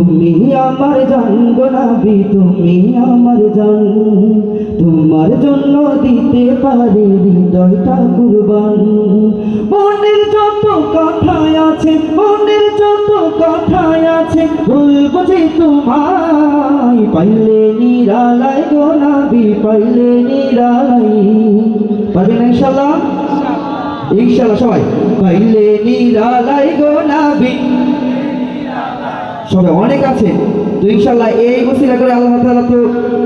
তুমি আমার জান গো নবী, তুমি আমার জান। তোমার জন্য দিতে পারি হৃদয়টা কুরবান। মনের যত কথাই আছে, মনের যত কথাই আছে, বলবো যে তোমায়। পাইলে নিরালাই গো নবী, পাইলে নিরালাই। পারবেন না ইনশাআল্লাহ? ইনশাআল্লাহ সবাই। পাইলে নিরালাই গো নবী। সবাই অনেক আছে তো ইনশাআল্লাহ এই ওসিলা করে আল্লাহ তাআলা তো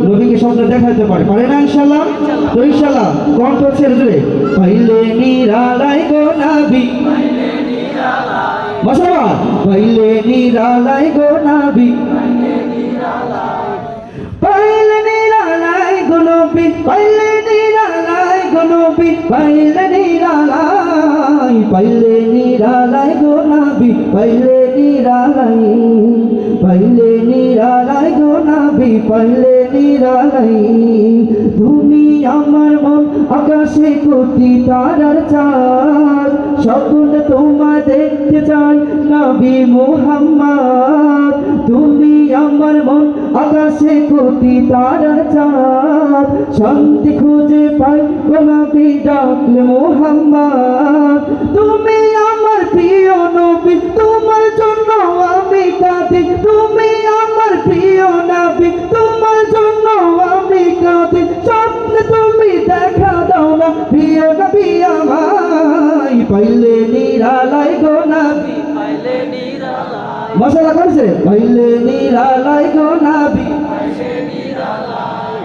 নবীকে স্বপ্ন দেখাতে পারে, পারে না ইনশাআল্লাহ? তো ইনশাআল্লাহ কণ্ঠ ছেড়ে জুড়ে পাইলে নিরালাই গো নবী, পাইলে নিরালাই। মাশাআল্লাহ, পাইলে নিরালাই গো নবী, পাইলে নিরালাই। পাইলে নিরালাই গো নবী, পাইলে নিরালাই গো নবী, পাইলে নিরালাই। পাইলে নিরালাই গো নবী, পাইলে নিরালাই। পাইলে নিরালাই গো নবী, পাইলে নিরালাই। তুমি আমার মন আকাশে কোটি তারার চাঁদ, স্বপ্ন তোমায় দেখতে চাই নবী মুহাম্মদ। তুমি আমার মন আকাশে কোটি তারার চাঁদ, শান্তি খুঁজে পাই গো নবী ডাকলে মুহাম্মদ। তুমি আমার প্রিয় নবী, তোমার জন্য আমি কাঁদি। তুমি আমার প্রিয় নবী, তোমার জন্য আমি কাঁদি। স্বপ্নে তুমি দেখা দাও না প্রিয় নবী আমায়। পাইলে নিরালাই গো নবী, পাইলে নিরালাই। মশলা করছে পাইলে নিরালাই গো নবী, পাইলে নিরালাই।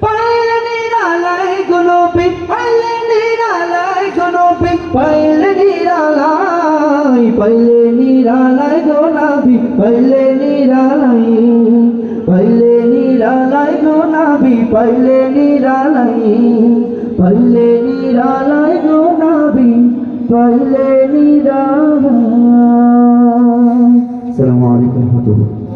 পাইলে নিরালাই গো নবী, পাইলে নিরালাই গো নবী, পাইলে নিরালাই। পাইলে নিরালাই গো নবী, পাইলে নিরালাই। পাইলে নিরালাই গো নবী, পাইলে নিরালাই। পাইলে নিরালাই গো নবী, পাইলে নিরালাই। আসসালামু আলাইকুম ওয়া রাহমাতুল্লাহ।